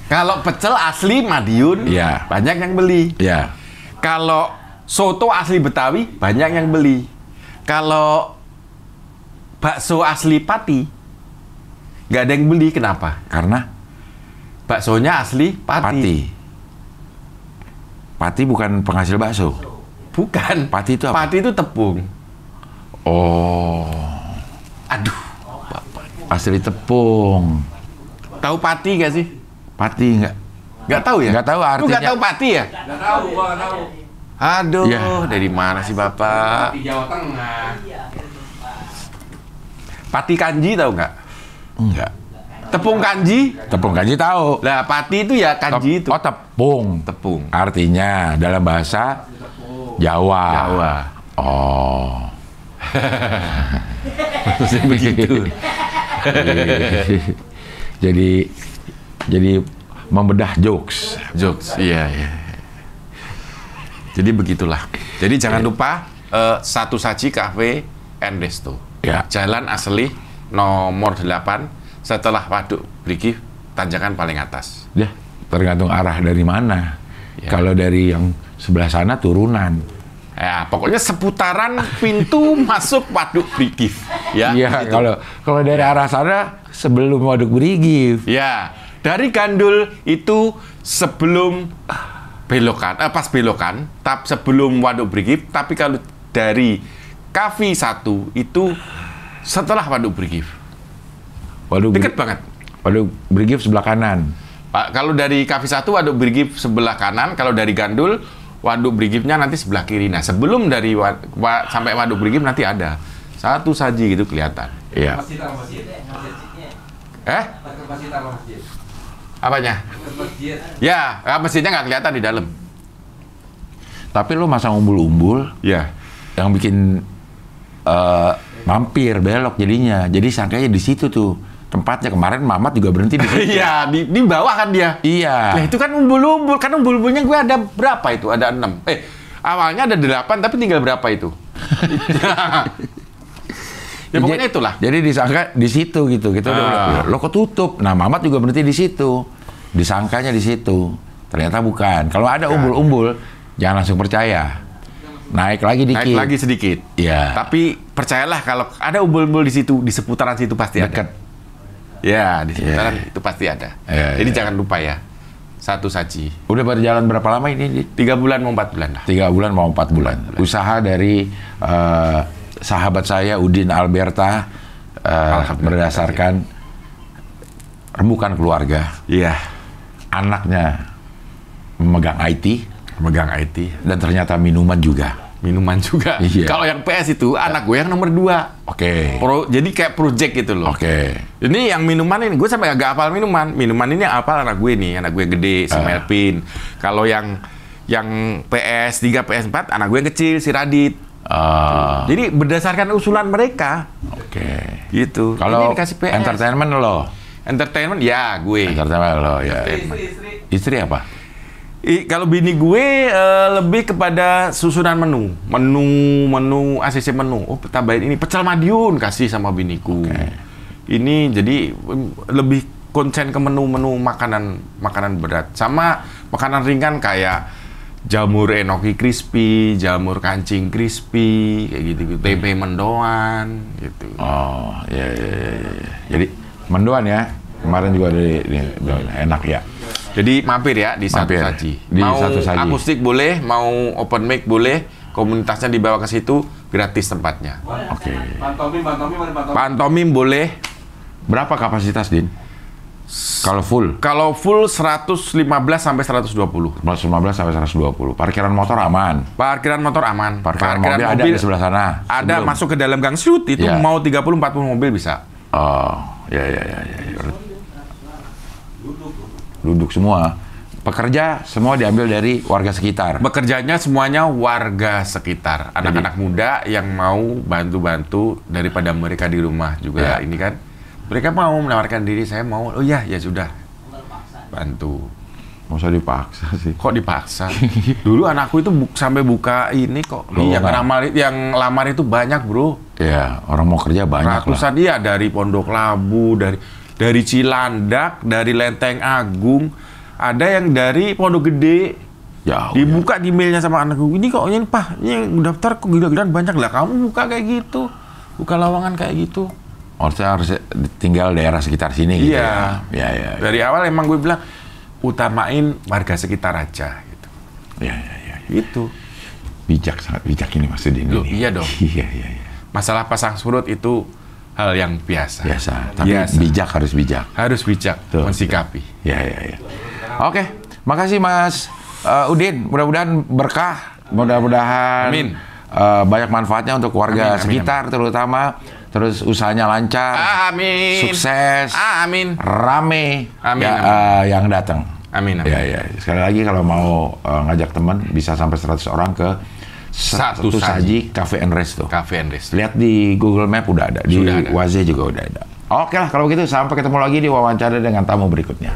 Kalau pecel asli Madiun, ya, banyak yang beli. Ya. Kalau soto asli Betawi, banyak yang beli. Kalau bakso asli Pati, nggak ada yang beli. Kenapa? Karena baksonya asli Pati. Pati bukan penghasil bakso. Bukan. Pati itu apa? Pati itu tepung. Oh. Aduh. Asli tepung. Tahu Pati nggak sih? Pati nggak? Nggak tahu ya? Nggak tahu artinya. Lu nggak tahu Pati ya? Nggak tahu, gua nggak tahu. Aduh, ya. Dari mana sih Bapak? Di Jawa Tengah. Pati kanji tahu nggak? Enggak. Tepung kanji? Tepung kanji tahu. Lah, Pati itu ya kanji itu. Oh, tepung. Tepung. Artinya dalam bahasa Jawa. Jawa. Oh. Maksudnya begitu. Jadi membedah jokes. Iya. Jadi begitulah. Jadi jangan lupa Satu Saji Cafe and Resto. Ya. Jalan Asli nomor 8 setelah Waduk Brigi, tanjakan paling atas. Ya, tergantung arah dari mana. Ya. Kalau dari yang sebelah sana turunan. Ya, pokoknya seputaran pintu masuk Waduk Brigi. Ya. Iya, gitu. kalau dari arah sana sebelum Waduk Brigi. Ya, dari Gandul itu sebelum pas belokan, sebelum Waduk Brigi. Tapi kalau dari Cafe 1 itu setelah Waduk Brigi. Deket banget. Waduk Brigi sebelah kanan. Pak, kalau dari Cafe 1 Waduk Brigi sebelah kanan, kalau dari Gandul Waduk Brigi-nya nanti sebelah kiri. Nah, sebelum dari sampai Waduk Brigi nanti ada Satu Saji gitu kelihatan. Iya. Masjid apa masjid? Masjid apa masjid? Apanya? Masjid. Ya, masjidnya nggak kelihatan di dalam. Tapi lo masang umbul-umbul Ya. yang bikin Mampir belok jadinya. Jadi sangkanya di situ tuh tempatnya. Kemarin Mamat juga berhenti di situ. Iya, di bawah kan dia. Iya. Nah, itu kan umbul-umbul. Kan umbul-umbulnya gue ada berapa itu? Ada 6. Awalnya ada 8 tapi tinggal berapa itu? Ya pokoknya itulah. Jadi disangka di situ gitu. Kita udah lo ketutup. Nah, Mamat juga berhenti di situ. Disangkanya di situ. Ternyata bukan. Kalau ada umbul-umbul, jangan langsung percaya. Naik lagi dikit. Naik lagi sedikit. Iya. Tapi percayalah kalau ada umbul-umbul di situ, di seputaran situ pasti Deket. ada. Ya, di seputaran itu pasti ada. Jadi jangan lupa ya. Satu saji. Udah berjalan berapa lama ini? 3 bulan mau 4 bulan lah. 3 bulan mau 4 bulan. Usaha dari sahabat saya Udin Alberta berdasarkan rembukan keluarga. Iya. Anaknya memegang IT. Megang IT. Dan ternyata minuman juga. Minuman juga. Iya. Kalau yang PS itu anak gue yang nomor 2. Oke. Jadi kayak project gitu loh. Oke. Ini yang minuman ini, gue sampai agak hafal minuman. Minuman ini hafal anak gue nih, anak gue gede, si Melvin. Kalau yang PS3, PS4, anak gue yang kecil, si Radit. Jadi berdasarkan usulan mereka. Oke. Gitu. Kalau ini dikasih PS. entertainment lo? Entertainment, ya gue. Entertainment lo, ya. Istri apa? Kalau bini gue lebih kepada susunan menu. Menu, ACC menu. Oh, tambahin ini, pecel Madiun kasih sama biniku. Ini jadi lebih konsen ke menu-menu makanan berat. Sama makanan ringan kayak jamur enoki crispy, jamur kancing crispy, kayak gitu. Tempe mendoan, gitu. Oh, iya. Jadi mendoan ya. Kemarin juga enak ya. Jadi mampir ya di Satu Saji. Mau Satu Saji. Akustik boleh, mau open mic boleh, komunitasnya dibawa ke situ, gratis tempatnya. Oke. Pantomim boleh. Berapa kapasitas, Din? Kalau full? Kalau full 115 sampai 120. 115 sampai 120. Parkiran motor aman? Parkiran motor aman. Parkiran mobil ada di sebelah sana? Ada, masuk ke dalam gang shoot itu mau 30-40 mobil bisa. Oh, ya. Duduk semua. Pekerja semua diambil dari warga sekitar. Bekerjanya semuanya warga sekitar. Anak-anak muda yang mau bantu-bantu daripada mereka di rumah juga ini kan. Mereka mau menawarkan diri, saya mau. Oh ya sudah. Bantu. Nggak usah dipaksa sih. Kok dipaksa? Dulu anakku itu sampai buka ini kok. Yang lamar itu banyak, Bro. Iya, orang mau kerja banyak ratusan lah. Iya, dari Pondok Labu, dari Cilandak, dari Lenteng Agung, ada yang dari Pondok Gede. Jauh, dibuka di mailnya sama anakku. Ini kok ini Pak, ini yang daftar kok gila-gilaan banyak lah. Kamu buka kayak gitu, buka lowongan kayak gitu. Harus tinggal daerah sekitar sini gitu. Iya. Ya. Dari awal emang gue bilang utamain warga sekitar aja gitu. Iya. Gitu. Bijak, sangat bijak ini Mas Udin. Iya dong. Iya. Masalah pasang surut itu hal yang biasa. Tapi bijak harus bijak. Harus bijak mensikapi. Iya. Oke, makasih Mas Udin. Mudah-mudahan berkah. Mudah-mudahan banyak manfaatnya untuk warga sekitar terutama. Terus usahanya lancar. Amin. Sukses. Amin. Rame. Amin. Yang datang. Amin. Ya. Sekali lagi kalau mau ngajak teman bisa sampai 100 orang ke Satu Saji Cafe and Resto. Lihat di Google Map udah ada, di Waze juga udah ada. Oke lah kalau begitu, sampai ketemu lagi di wawancara dengan tamu berikutnya.